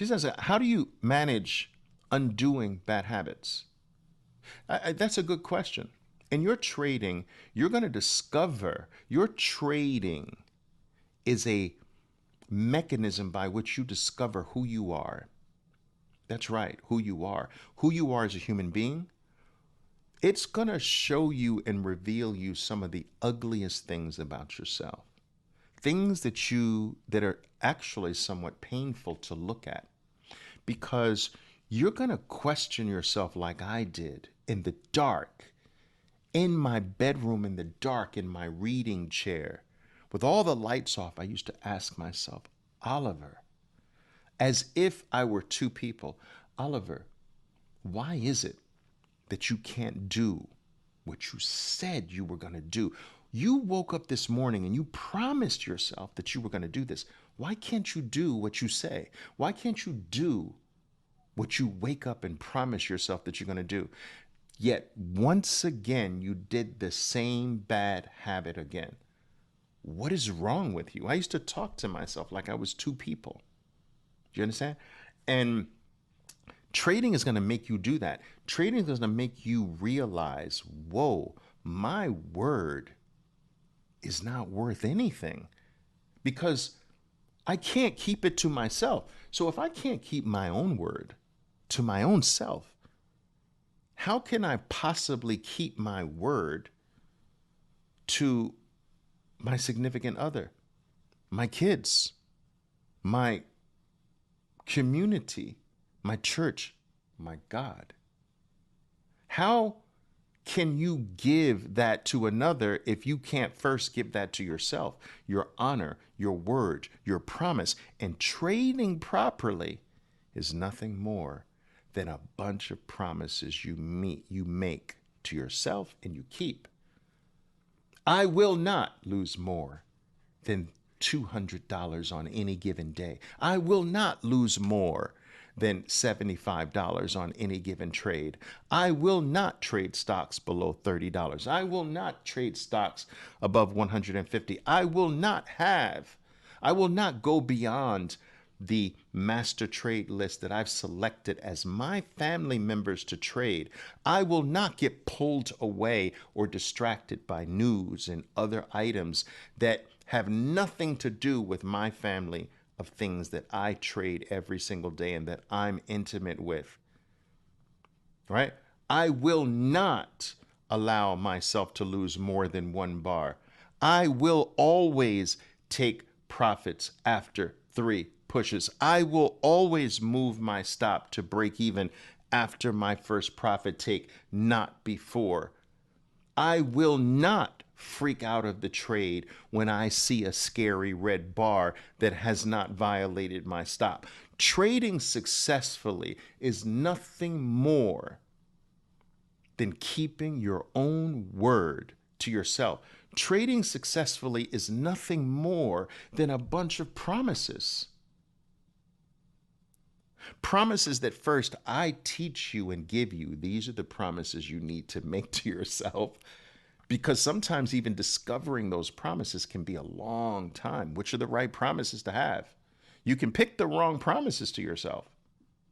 She says, how do you manage undoing bad habits? That's a good question. In your trading, you're going to discover your trading is a mechanism by which you discover who you are. That's right, who you are. Who you are as a human being. It's going to show you and reveal you some of the ugliest things about yourself. Things that are actually somewhat painful to look at, because you're going to question yourself like I did in the dark, in my bedroom, in the dark, in my reading chair, with all the lights off. I used to ask myself, Oliver, as if I were two people, Oliver, why is it that you can't do what you said you were going to do? You woke up this morning and you promised yourself that you were going to do this. Why can't you do what you say? Why can't you do what you wake up and promise yourself that you're going to do? Yet once again, you did the same bad habit again. What is wrong with you? I used to talk to myself like I was two people. Do you understand? And trading is going to make you do that. Trading is going to make you realize, whoa, my word is not worth anything, because I can't keep it to myself. So if I can't keep my own word to my own self, how can I possibly keep my word to my significant other, my kids, my community, my church, my God? How can you give that to another if you can't first give that to yourself? Your honor, your word, your promise. And trading properly is nothing more than a bunch of promises you make to yourself and you keep. I will not lose more than $200 on any given day. I will not lose more than $75 on any given trade. I will not trade stocks below $30. I will not trade stocks above 150. I will not go beyond the master trade list that I've selected as my family members to trade. I will not get pulled away or distracted by news and other items that have nothing to do with my family of things that I trade every single day and that I'm intimate with. Right? I will not allow myself to lose more than one bar. I will always take profits after 3 pushes. I will always move my stop to break even after my first profit take, not before. I will not freak out of the trade when I see a scary red bar that has not violated my stop. Trading successfully is nothing more than keeping your own word to yourself. Trading successfully is nothing more than a bunch of promises. Promises that first I teach you and give you. These are the promises you need to make to yourself, because sometimes even discovering those promises can be a long time. Which are the right promises to have? You can pick the wrong promises to yourself,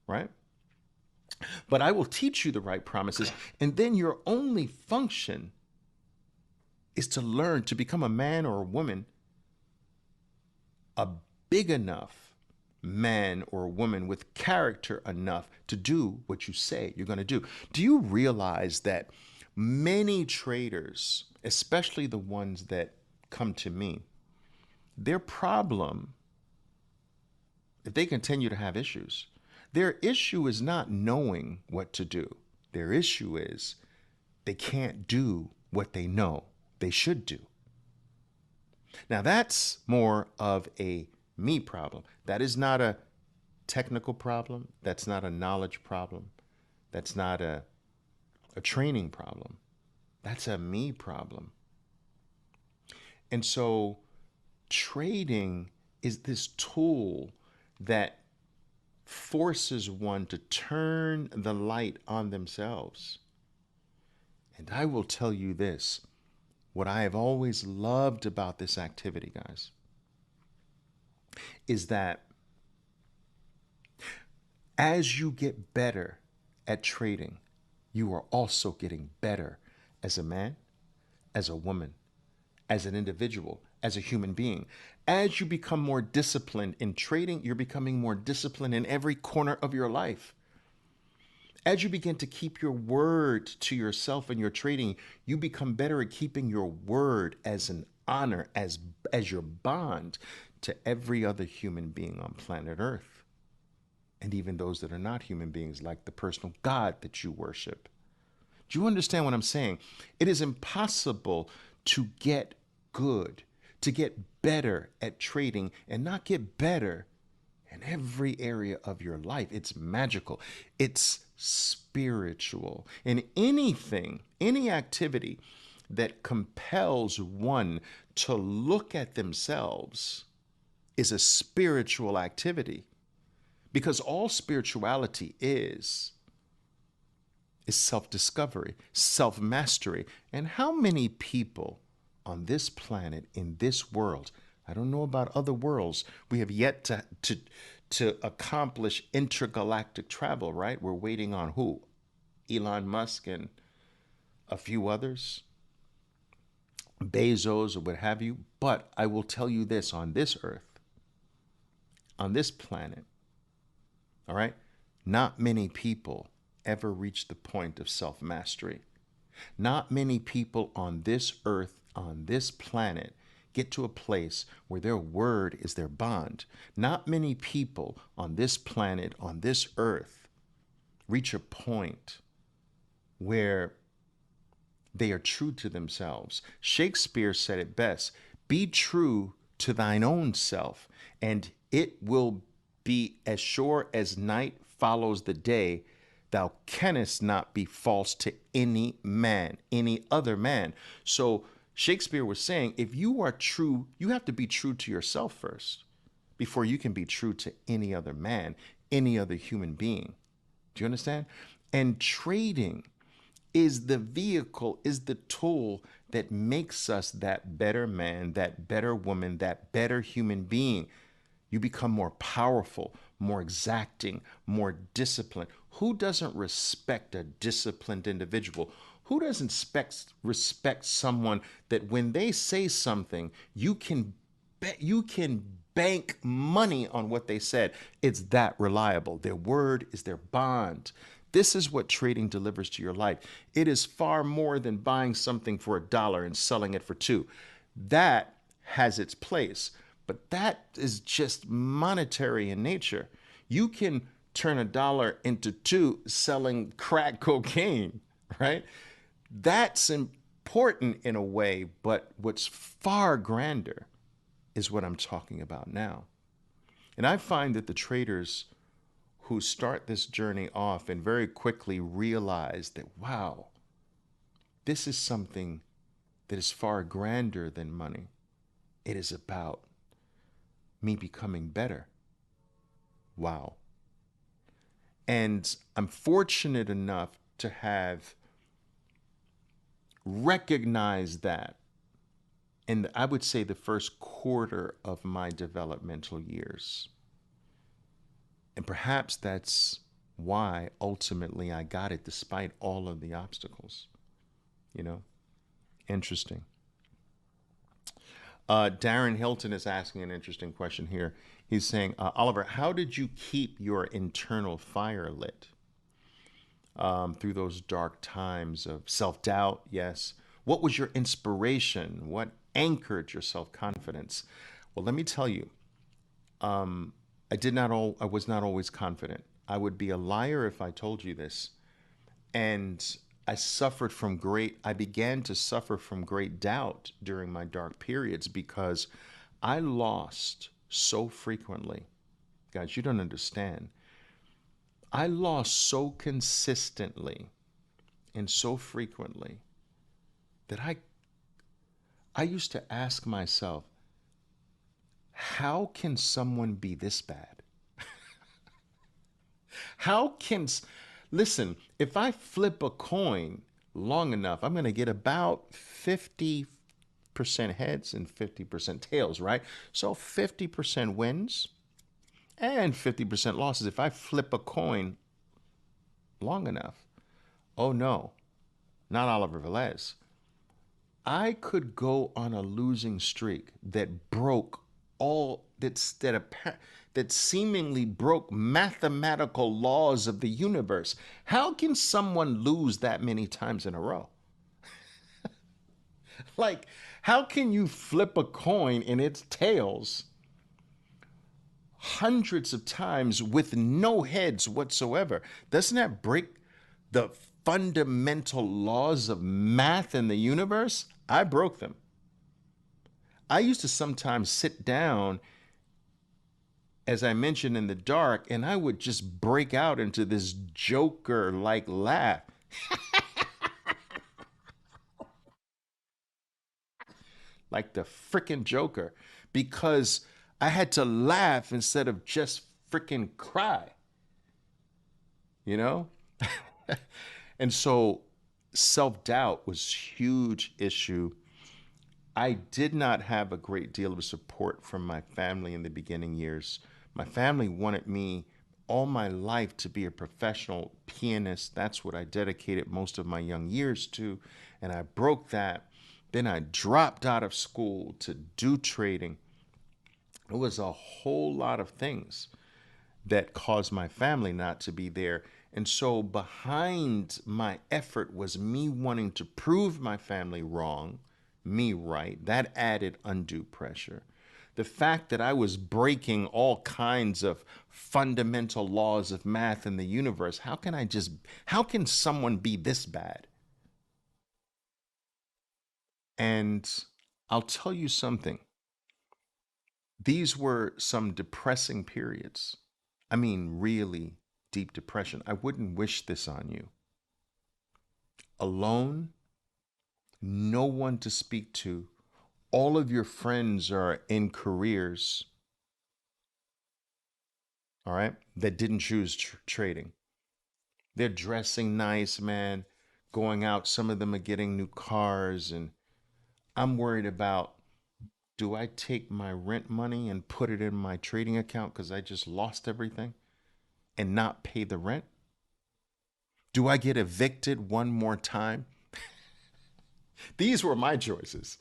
right? But I will teach you the right promises, and then your only function is to learn to become a man or a woman, a big enough man or woman with character enough to do what you say you're going to do. Do you realize that many traders, especially the ones that come to me, their problem, if they continue to have issues, their issue is not knowing what to do. Their issue is they can't do what they know they should do. Now, that's more of a me problem. That is not a technical problem. That's not a knowledge problem. That's not a training problem. That's a me problem. And so trading is this tool that forces one to turn the light on themselves. And I will tell you this, what I have always loved about this activity, guys, is that As you get better at trading, you are also getting better as a man, as a woman, as an individual, as a human being. As you become more disciplined in trading, you're becoming more disciplined in every corner of your life. As you begin to keep your word to yourself in your trading, you become better at keeping your word as an honor, as your bond to every other human being on planet Earth. And even those that are not human beings, like the personal God that you worship. Do you understand what I'm saying? It is impossible to get good, to get better at trading and not get better in every area of your life. It's magical. It's spiritual. And anything, any activity that compels one to look at themselves is a spiritual activity. Because all spirituality is self-discovery, self-mastery. And how many people on this planet, in this world, I don't know about other worlds, we have yet to accomplish intergalactic travel, right? We're waiting on who? Elon Musk and a few others, Bezos or what have you. But I will tell you this, on this earth, on this planet, all right, not many people ever reach the point of self-mastery. Not many people on this earth, on this planet, get to a place where their word is their bond. Not many people on this planet, on this earth, reach a point where they are true to themselves. Shakespeare said it best: be true to thine own self, and it will be as sure as night follows the day. Thou canst not be false to any man, any other man. So Shakespeare was saying, if you are true, you have to be true to yourself first before you can be true to any other man, any other human being. Do you understand? And trading is the vehicle, is the tool that makes us that better man, that better woman, that better human being. You become more powerful, more exacting, more disciplined. Who doesn't respect a disciplined individual? Who doesn't respect someone that when they say something, you can bank money on what they said? It's that reliable. Their word is their bond. This is what trading delivers to your life. It is far more than buying something for $1 and selling it for $2. That has its place, but that is just monetary in nature. You can turn $1 into $2 selling crack cocaine, right? That's important in a way, but what's far grander is what I'm talking about now. And I find that the traders who start this journey off and very quickly realize that, wow, this is something that is far grander than money. It is about me becoming better. Wow. And I'm fortunate enough to have recognized that in, I would say, the first quarter of my developmental years. And perhaps that's why ultimately I got it despite all of the obstacles. You know, interesting. Darren Hilton is asking an interesting question here. He's saying, Oliver, how did you keep your internal fire lit through those dark times of self-doubt? Yes. What was your inspiration? What anchored your self-confidence? Well, let me tell you, I was not always confident. I would be a liar if I told you this. And I began to suffer from great doubt during my dark periods because I lost so frequently. Guys, you don't understand. I lost so consistently and so frequently that I used to ask myself, how can someone be this bad? How can, listen, if I flip a coin long enough, I'm going to get about 50% heads and 50% tails, right? So 50% wins and 50% losses if I flip a coin long enough. Oh no, not Oliver Velez. I could go on a losing streak that broke all that seemingly broke mathematical laws of the universe. How can someone lose that many times in a row? Like, how can you flip a coin and its tails hundreds of times with no heads whatsoever? Doesn't that break the fundamental laws of math in the universe? I broke them. I used to sometimes sit down, as I mentioned, in the dark, and I would just break out into this Joker like laugh, like the freaking Joker, because I had to laugh instead of just freaking cry, you know? And so self doubt was a huge issue. I did not have a great deal of support from my family in the beginning years. My family wanted me all my life to be a professional pianist. That's what I dedicated most of my young years to. And I broke that. Then I dropped out of school to do trading. It was a whole lot of things that caused my family not to be there. And so behind my effort was me wanting to prove my family wrong, me right. That added undue pressure. The fact that I was breaking all kinds of fundamental laws of math in the universe, how can someone be this bad? And I'll tell you something. These were some depressing periods. I mean, really deep depression. I wouldn't wish this on you. Alone, no one to speak to. All of your friends are in careers, all right, that didn't choose trading. They're dressing nice, man, going out. Some of them are getting new cars. And I'm worried about, do I take my rent money and put it in my trading account because I just lost everything and not pay the rent? Do I get evicted one more time? These were my choices.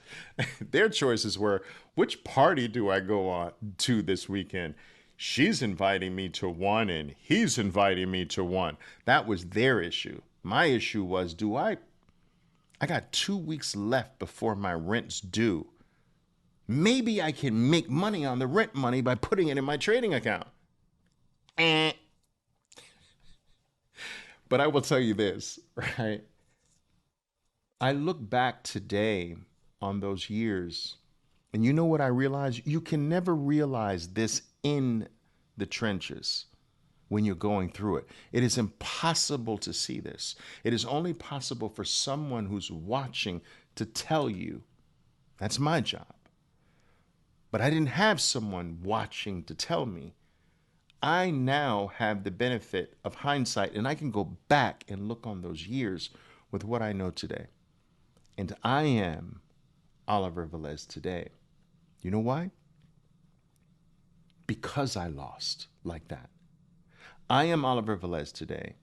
Their choices were, which party do I go on to this weekend? She's inviting me to one and he's inviting me to one. That was their issue. My issue was, I got 2 weeks left before my rent's due. Maybe I can make money on the rent money by putting it in my trading account. Eh. But I will tell you this, right? I look back today on those years, and you know what I realized? You can never realize this in the trenches when you're going through it. It is impossible to see this. It is only possible for someone who's watching to tell you. That's my job. But I didn't have someone watching to tell me. I now have the benefit of hindsight, and I can go back and look on those years with what I know today. And I am Oliver Velez today. You know why? Because I lost like that. I am Oliver Velez today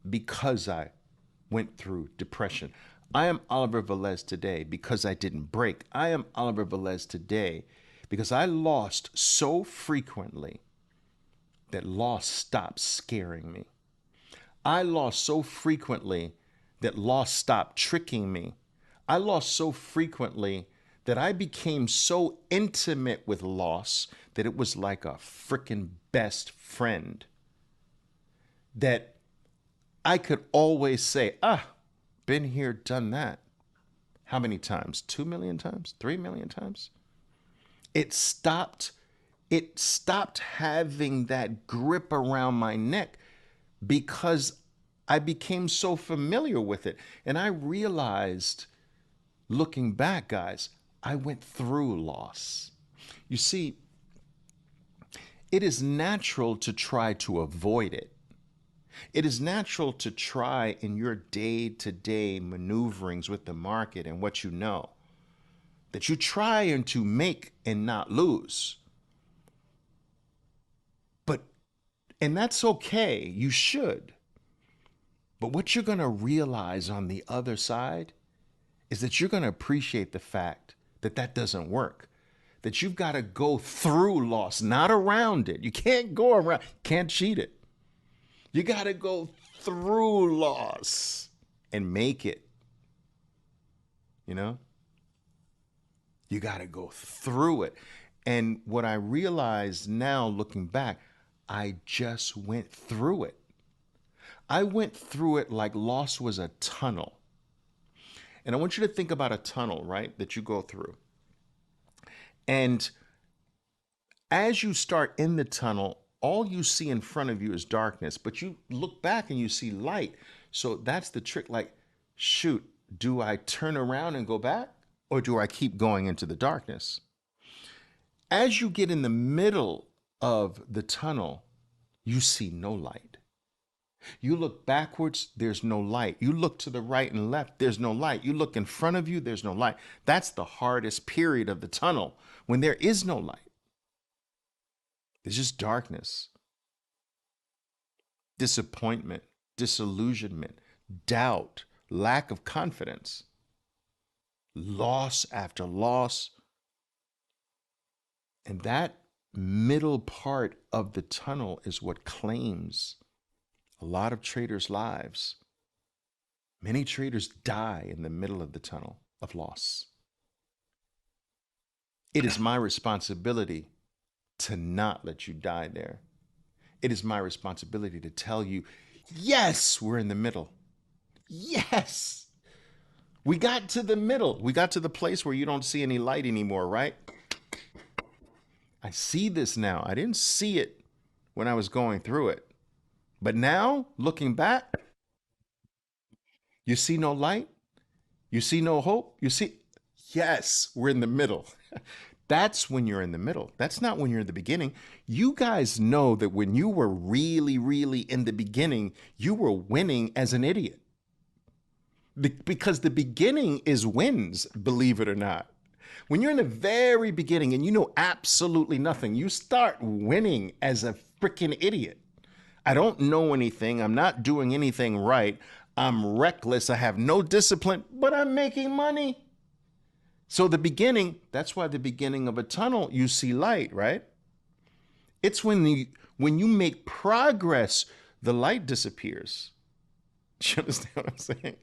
because I went through depression. I am Oliver Velez today because I didn't break. I am Oliver Velez today because I lost so frequently that loss stopped scaring me. I lost so frequently that loss stopped tricking me. I lost so frequently that I became so intimate with loss that it was like a freaking best friend. That I could always say, been here, done that. How many times? 2 million times? 3 million times? It stopped it stopped having that grip around my neck because I became so familiar with it. And I realized, looking back, guys, I went through loss. You see, it is natural to try to avoid it. It is natural to try in your day to day maneuverings with the market and what you know, that you try and to make and not lose. But And that's okay. You should. But what you're going to realize on the other side is that you're going to appreciate the fact that that doesn't work. That you've got to go through loss, not around it. You can't go around, can't cheat it. You got to go through loss and make it. You know? You got to go through it. And what I realize now, looking back, I just went through it. I went through it like loss was a tunnel. And I want you to think about a tunnel, right, that you go through. And as you start in the tunnel, all you see in front of you is darkness, but you look back and you see light. So that's the trick. Like, shoot, do I turn around and go back, or do I keep going into the darkness? As you get in the middle of the tunnel, you see no light. You look backwards, there's no light. You look to the right and left, there's no light. You look in front of you, there's no light. That's the hardest period of the tunnel, when there is no light. There's just darkness, disappointment, disillusionment, doubt, lack of confidence, loss after loss. And that middle part of the tunnel is what claims a lot of traders' lives. Many traders die in the middle of the tunnel of loss. It is my responsibility to not let you die there. It is my responsibility to tell you, yes, we're in the middle. Yes. We got to the middle. We got to the place where you don't see any light anymore, right? I see this now. I didn't see it when I was going through it. But now, looking back, you see no light. You see no hope. You see, yes, we're in the middle. That's when you're in the middle. That's not when you're in the beginning. You guys know that when you were really, really in the beginning, you were winning as an idiot. Because the beginning is wins, believe it or not. When you're in the very beginning and you know absolutely nothing, you start winning as a freaking idiot. I don't know anything. I'm not doing anything right. I'm reckless. I have no discipline, but I'm making money. So the beginning, that's why the beginning of a tunnel, you see light, right? It's when you make progress, the light disappears. Do you understand what I'm saying?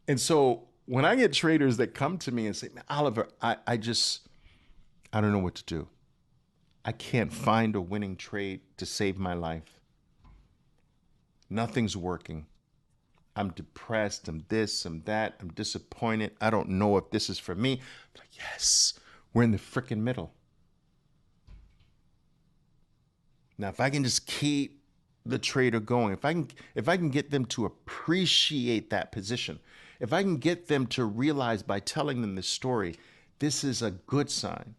And so when I get traders that come to me and say, Oliver, I don't know what to do. I can't find a winning trade to save my life. Nothing's working. I'm depressed. I'm this, I'm that. I'm disappointed. I don't know if this is for me. I'm like, yes, we're in the freaking middle. Now, if I can just keep the trader going, if I can get them to appreciate that position, if I can get them to realize by telling them this story, this is a good sign.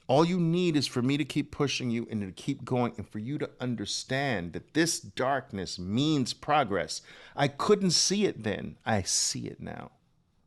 All you need is for me to keep pushing you and to keep going, and for you to understand that this darkness means progress. I couldn't see it then. I see it now.